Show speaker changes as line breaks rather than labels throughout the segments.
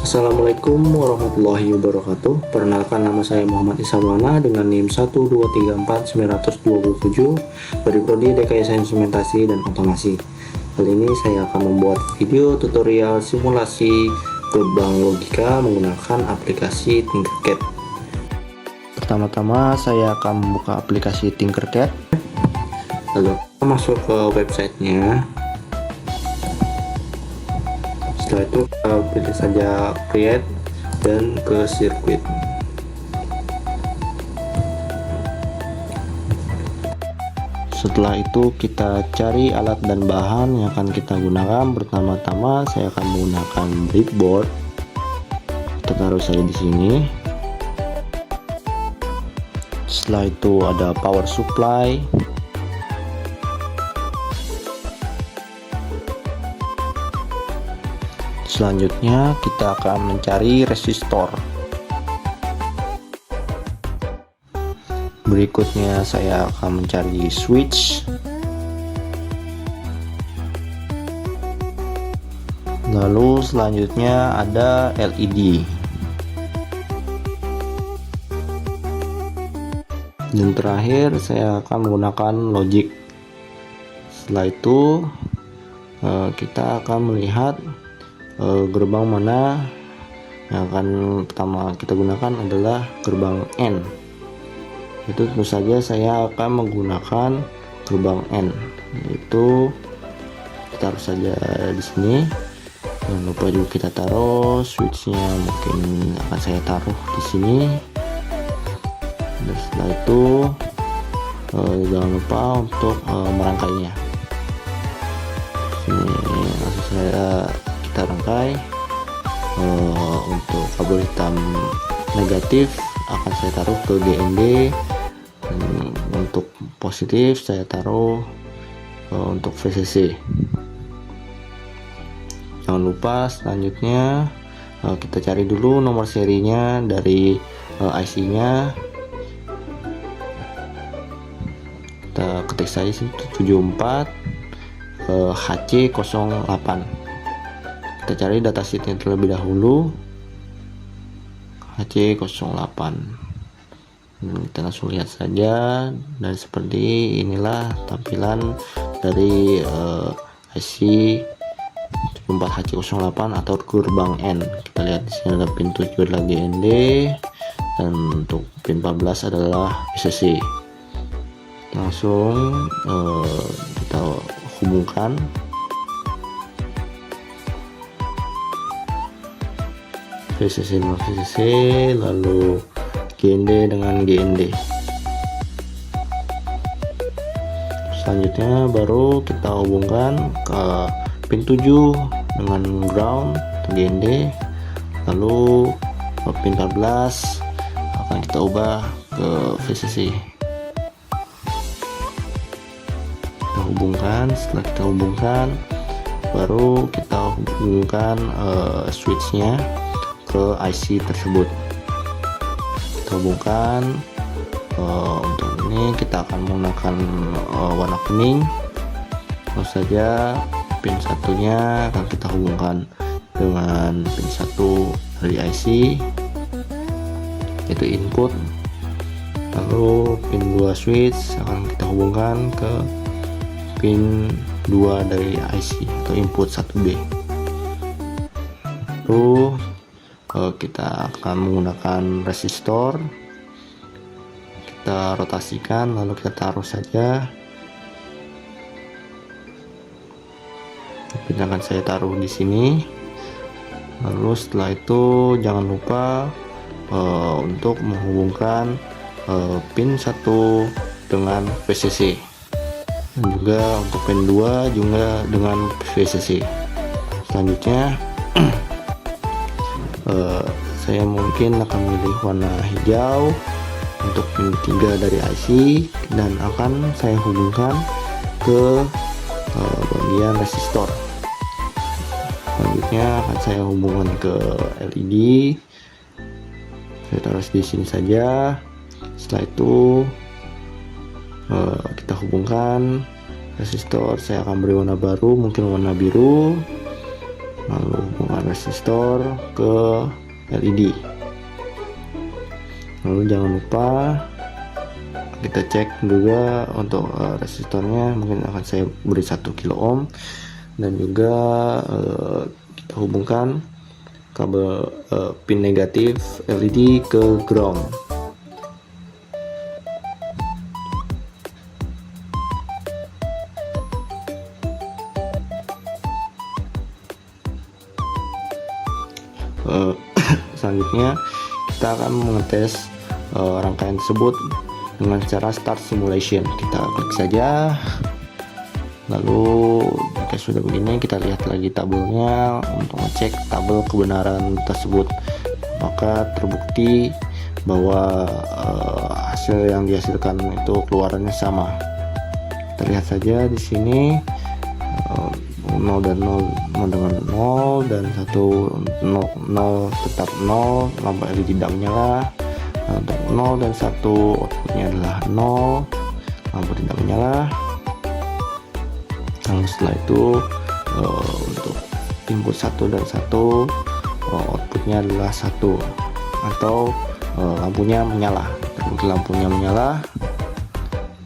Assalamualaikum warahmatullahi wabarakatuh. Perkenalkan, nama saya Muhammad Isamawana dengan NIM 1234927 dari Prodi DKI Sains Instrumentasi dan Otomasi. Kali ini saya akan membuat video tutorial simulasi gerbang logika menggunakan aplikasi Tinkercad. Pertama-tama saya akan membuka aplikasi Tinkercad. Lalu masuk ke websitenya. Setelah itu kita pilih saja create dan ke circuit. Setelah itu kita cari alat dan bahan yang akan kita gunakan. Pertama-tama saya akan menggunakan breadboard. Kita taruh saja di sini. Setelah itu ada power supply. Selanjutnya kita akan mencari resistor. Berikutnya saya akan mencari switch. Lalu selanjutnya ada LED. Dan terakhir saya akan menggunakan logic. Setelah itu kita akan melihat gerbang mana yang akan pertama kita gunakan adalah gerbang N. Itu tentu saja saya akan menggunakan gerbang N, yaitu kita taruh saja di sini. Jangan lupa juga kita taruh switchnya, mungkin akan saya taruh di sini. Dan setelah itu jangan lupa untuk merangkainya. Sini langsung kita rangkai. Untuk kabel hitam negatif akan saya taruh ke GND, dan untuk positif saya taruh untuk VCC. Jangan lupa selanjutnya kita cari dulu nomor serinya dari IC nya. Kita ketik saja 74 HC08. Kita cari datasheetnya terlebih dahulu, HC08. Kita langsung lihat saja, dan seperti inilah tampilan dari IC 74HC08 atau gerbang N. Kita lihat di sini ada pin 7 adalah GND, dan untuk pin 14 adalah VCC. Langsung kita hubungkan. VCC dengan VCC, lalu GND dengan GND. Selanjutnya baru kita hubungkan ke pin 7 dengan ground atau GND, lalu pin 14 akan kita ubah ke VCC. Kita hubungkan. Setelah kita hubungkan, baru kita hubungkan switchnya ke IC tersebut. Kita hubungkan. Untuk ini kita akan menggunakan warna kuning. Lalu saja pin satunya akan kita hubungkan dengan pin 1 dari IC, yaitu input. Lalu pin 2 switch akan kita hubungkan ke pin 2 dari IC atau input 1B. Lalu kita akan menggunakan resistor. Kita rotasikan, lalu kita taruh saja. Pin akan saya taruh di sini. Lalu setelah itu jangan lupa untuk menghubungkan pin 1 dengan VCC, dan juga untuk pin 2 juga dengan VCC. Selanjutnya saya mungkin akan memilih warna hijau untuk pin 3 dari IC, dan akan saya hubungkan ke bagian resistor. Selanjutnya akan saya hubungkan ke LED. Saya taruh di sini saja. Setelah itu kita hubungkan resistor. Saya akan beri warna baru, mungkin warna biru. lalu hubungkan resistor ke LED. Lalu jangan lupa kita cek juga untuk resistornya, mungkin akan saya beri 1 kilo ohm, dan juga kita hubungkan kabel pin negatif LED ke ground. Selanjutnya kita akan mengetes rangkaian tersebut dengan cara start simulation. Kita klik saja, lalu jika sudah begini kita lihat lagi tabelnya untuk ngecek tabel kebenaran tersebut. Maka terbukti bahwa hasil yang dihasilkan itu keluarannya sama. Kita lihat saja di sini 0 dan 0 dengan 0 dan 1 0 tetap 0, lampu LED tidak menyala. Untuk 0 dan 1 outputnya adalah 0, lampu tidak menyala. Lalu setelah itu untuk input 1 dan 1 outputnya adalah 1 atau lampunya menyala. Lampunya menyala.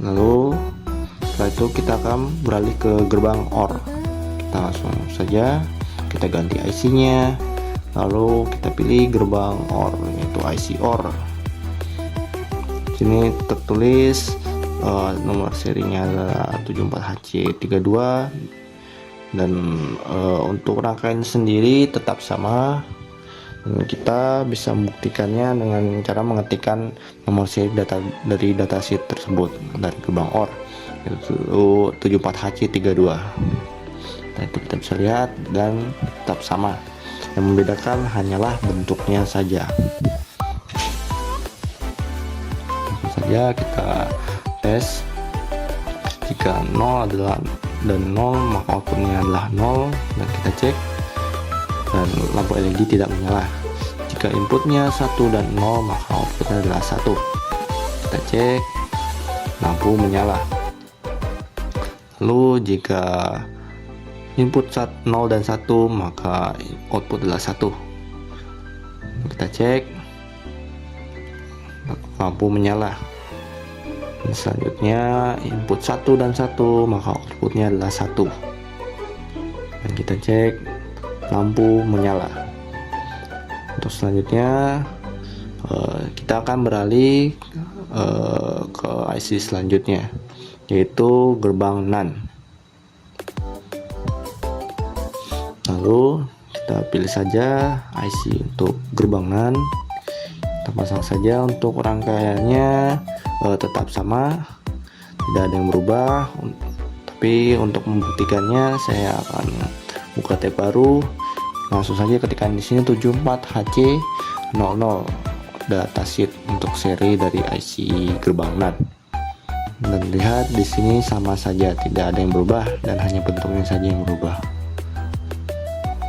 Lalu setelah itu kita akan beralih ke gerbang OR. Kita langsung saja kita ganti IC nya, lalu kita pilih gerbang OR, yaitu IC OR. Sini tertulis nomor serinya adalah 74HC32, dan untuk rangkaian sendiri tetap sama. Kita bisa membuktikannya dengan cara mengetikkan nomor seri dari datasheet tersebut dari gerbang OR, yaitu 74HC32. Nah, itu kita bisa lihat dan tetap sama. Yang membedakan hanyalah bentuknya saja. Langsung saja kita tes. Jika 0 adalah dan 0, maka outputnya adalah 0, dan kita cek dan lampu LED tidak menyala. Jika inputnya 1 dan 0, maka outputnya adalah 1. Kita cek, lampu menyala. Lalu jika input 0 dan 1, maka output adalah 1. Kita cek, lampu menyala. Dan selanjutnya input 1 dan 1, maka outputnya adalah 1. Dan kita cek, lampu menyala. Untuk selanjutnya kita akan beralih ke IC selanjutnya, yaitu gerbang NAND. Lalu kita pilih saja IC untuk gerbang NAND. Kita pasang saja. Untuk rangkaiannya tetap sama, tidak ada yang berubah. Tapi untuk membuktikannya saya akan buka tab baru. Langsung saja ketikkan di sini 74HC00 datasheet untuk seri dari IC gerbang NAND. Dan lihat di sini sama saja, tidak ada yang berubah dan hanya bentuknya saja yang berubah.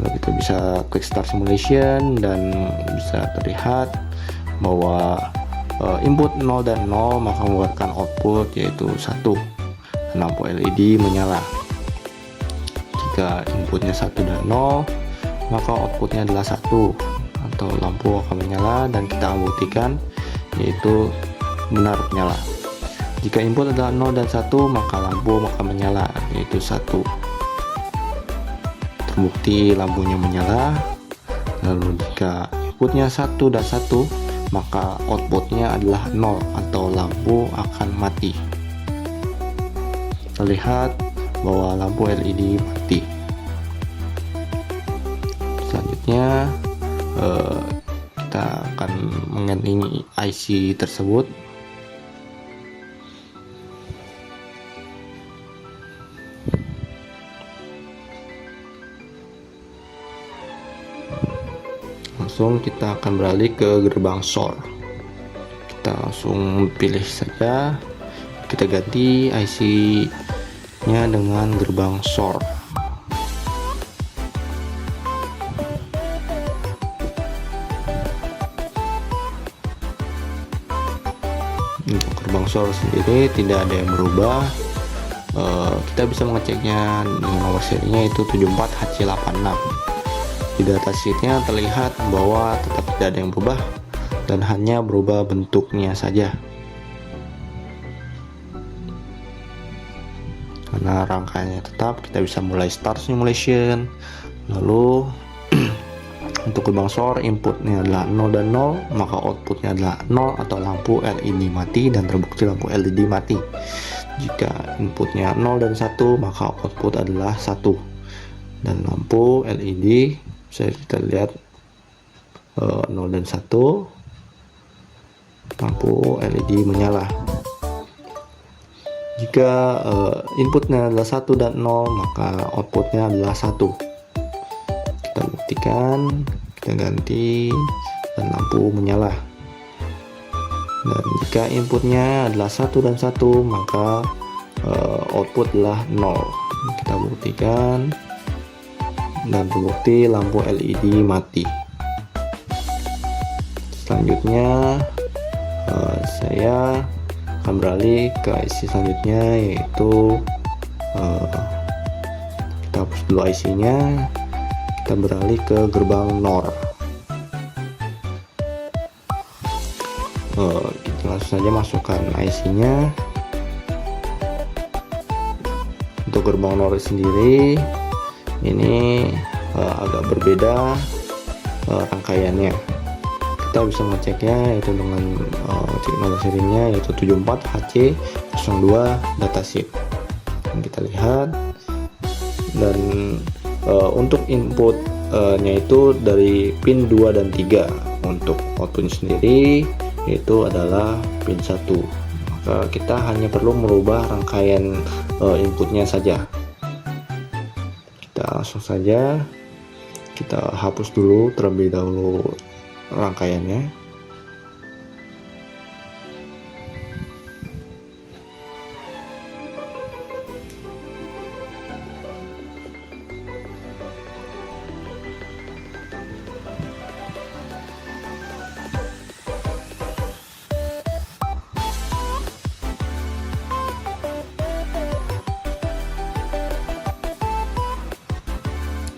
Lalu kita bisa klik start simulation dan bisa terlihat bahwa input 0 dan 0 maka mengeluarkan output yaitu 1. Lampu LED menyala. Jika inputnya 1 dan 0, maka outputnya adalah 1 atau lampu akan menyala, dan kita akan buktikan yaitu benar menyala. Jika input adalah 0 dan 1, maka lampu akan menyala yaitu 1. Terbukti lampunya menyala. Lalu jika inputnya 1 dan 1, maka outputnya adalah 0 atau lampu akan mati. Terlihat bahwa lampu LED mati. Selanjutnya kita akan mengganti IC tersebut. Langsung kita akan beralih ke gerbang SOR. Kita langsung pilih saja, kita ganti IC nya dengan gerbang SOR. Untuk gerbang SOR sendiri tidak ada yang berubah. Kita bisa mengeceknya dengan nomor serinya itu 74HC86. Di datasheetnya terlihat bahwa tetap tidak ada yang berubah dan hanya berubah bentuknya saja. Karena rangkaiannya tetap, kita bisa mulai start simulation. Lalu untuk gerbang SOR inputnya adalah 0 dan 0, maka outputnya adalah 0 atau lampu LED mati dan terbukti lampu LED mati. Jika inputnya 0 dan 1, maka output adalah 1 dan lampu LED bisa kita lihat 0 dan 1, lampu LED menyala. Jika inputnya adalah 1 dan 0, maka outputnya adalah 1. Kita buktikan, kita ganti dan lampu menyala. Dan jika inputnya adalah 1 dan 1, maka output adalah 0. Kita buktikan dan terbukti lampu LED mati. Selanjutnya saya akan beralih ke IC selanjutnya, yaitu kita hapus dulu IC-nya, kita beralih ke gerbang NOR. Kita langsung saja masukkan IC-nya. Untuk gerbang NOR sendiri ini agak berbeda rangkaiannya. Kita bisa mengeceknya yaitu dengan cek nomor serinya, yaitu 74HC02 datasheet. Dan kita lihat, dan untuk inputnya itu dari pin 2 dan 3. Untuk outputnya sendiri yaitu adalah pin 1. Maka kita hanya perlu merubah rangkaian inputnya saja. Kita langsung saja kita hapus dulu terlebih dahulu rangkaiannya.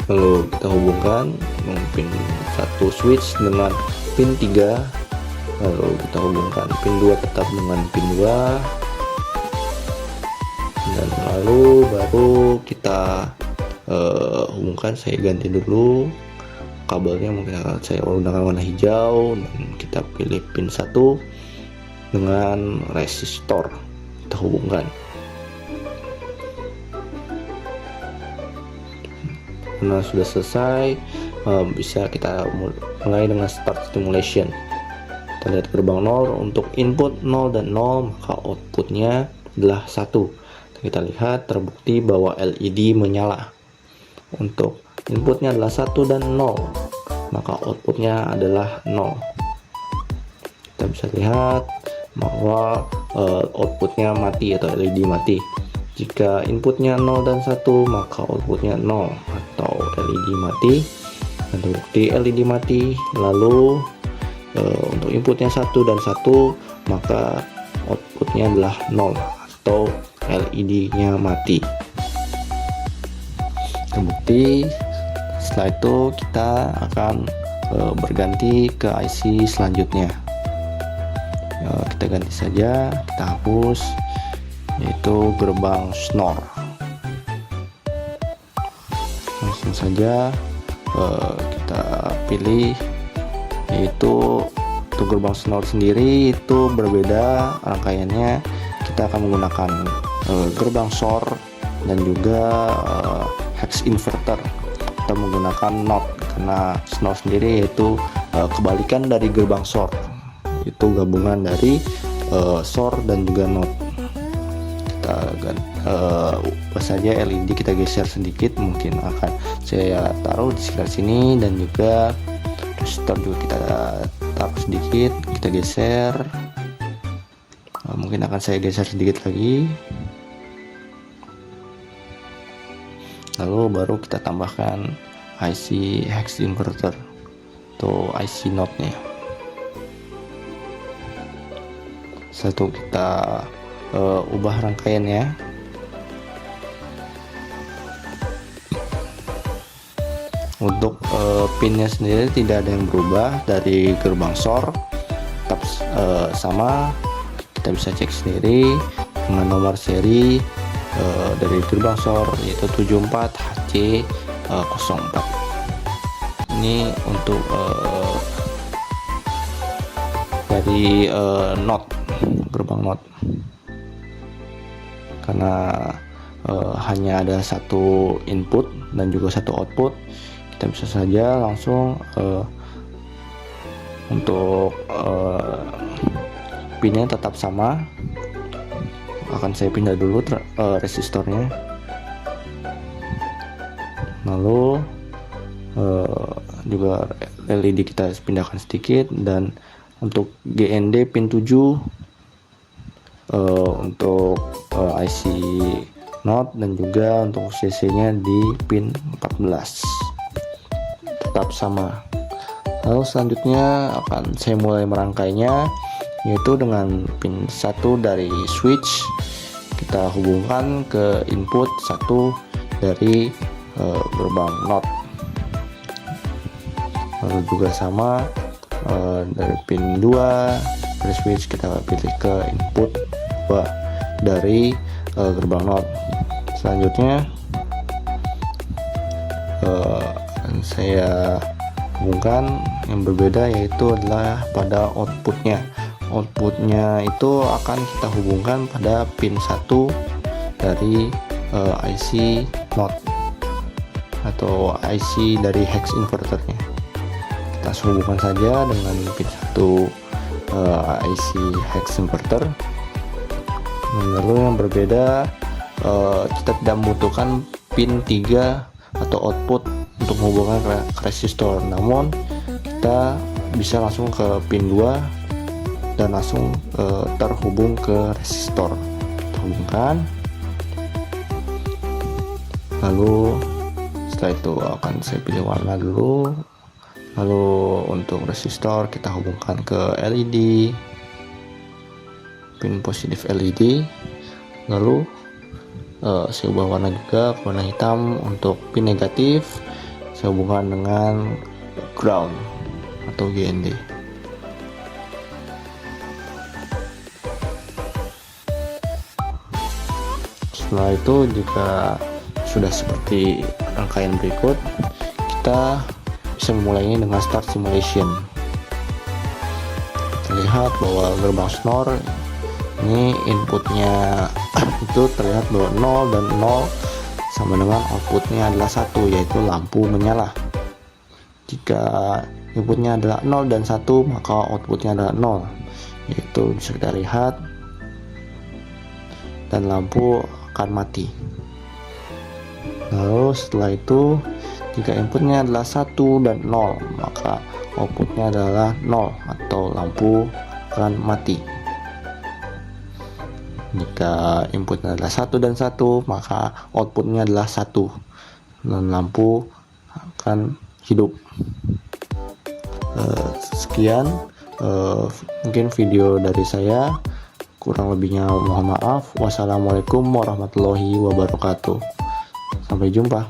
Lalu kita hubungkan pin 1 switch dengan pin 3, lalu kita hubungkan pin 2 tetap dengan pin 2, dan lalu baru kita hubungkan. Saya ganti dulu kabelnya, mungkin akan saya gunakan warna hijau, dan kita pilih pin 1 dengan resistor, kita hubungkan. Nah, sudah selesai, bisa kita mulai dengan start simulation. Kita lihat gerbang 0, untuk input 0 dan 0, maka outputnya adalah 1. Kita lihat terbukti bahwa LED menyala. Untuk inputnya adalah 1 dan 0, maka outputnya adalah 0. Kita bisa lihat bahwa outputnya mati atau LED mati. Jika inputnya 0 dan 1, maka outputnya 0 atau LED mati, dan terbukti LED mati. Lalu untuk inputnya 1 dan 1, maka outputnya adalah 0 atau LED-nya mati. Terbukti. Setelah itu kita akan berganti ke IC selanjutnya. Kita ganti saja, kita hapus, yaitu gerbang SNOR. Langsung saja kita pilih, yaitu untuk gerbang SNOR sendiri itu berbeda rangkaiannya. Kita akan menggunakan gerbang SOR dan juga hex inverter. Kita menggunakan NOT karena SNOR sendiri yaitu kebalikan dari gerbang SOR, itu gabungan dari SOR dan juga NOT. Ubah saja LED, kita geser sedikit, mungkin akan saya taruh di sekitar sini, dan juga resistor juga kita taruh sedikit, kita geser. Mungkin akan saya geser sedikit lagi, lalu baru kita tambahkan IC hex inverter atau IC NOT nya. Satu kita ubah rangkaiannya. Untuk pinnya sendiri tidak ada yang berubah dari gerbang SOR, tetap sama. Kita bisa cek sendiri dengan nomor seri dari gerbang SOR, yaitu 74HC04. Ini untuk dari NOT, gerbang NOT, karena hanya ada satu input dan juga satu output. Kita bisa saja langsung untuk pinnya tetap sama. Akan saya pindah dulu resistornya, lalu juga LED kita pindahkan sedikit. Dan untuk GND pin 7 untuk IC NOT, dan juga untuk CC nya di pin 14 tetap sama. Lalu selanjutnya akan saya mulai merangkainya, yaitu dengan pin 1 dari switch kita hubungkan ke input 1 dari gerbang NOT. Lalu juga sama dari pin 2 dari switch kita pilih ke input 2 dari gerbang NOT. Selanjutnya saya hubungkan yang berbeda, yaitu adalah pada outputnya. Outputnya itu akan kita hubungkan pada pin 1 dari IC NOT atau IC dari hex inverternya. Kita hubungkan saja dengan pin 1 IC hex inverter. Lalu yang berbeda, kita tidak membutuhkan pin 3 atau output untuk menghubungkan ke resistor, namun kita bisa langsung ke pin 2 dan langsung terhubung ke resistor. Kita hubungkan, lalu setelah itu akan saya pilih warna dulu. Lalu untuk resistor kita hubungkan ke LED, pin positif LED. Lalu saya ubah warna juga ke warna hitam. Untuk pin negatif saya hubungkan dengan ground atau GND. Setelah itu, jika sudah seperti rangkaian berikut, kita bisa memulainya dengan start simulation. Terlihat bahwa gerbang SNOR ini inputnya itu terlihat bahwa 0 dan 0 sama dengan outputnya adalah 1, yaitu lampu menyala. Jika inputnya adalah 0 dan 1, maka outputnya adalah 0, yaitu bisa kita lihat, dan lampu akan mati. Lalu setelah itu, jika inputnya adalah 1 dan 0, maka outputnya adalah 0 atau lampu akan mati. Jika inputnya adalah 1 dan 1, maka outputnya adalah 1 dan lampu akan hidup. Sekian mungkin video dari saya, kurang lebihnya mohon maaf. Wassalamualaikum warahmatullahi wabarakatuh. Sampai jumpa.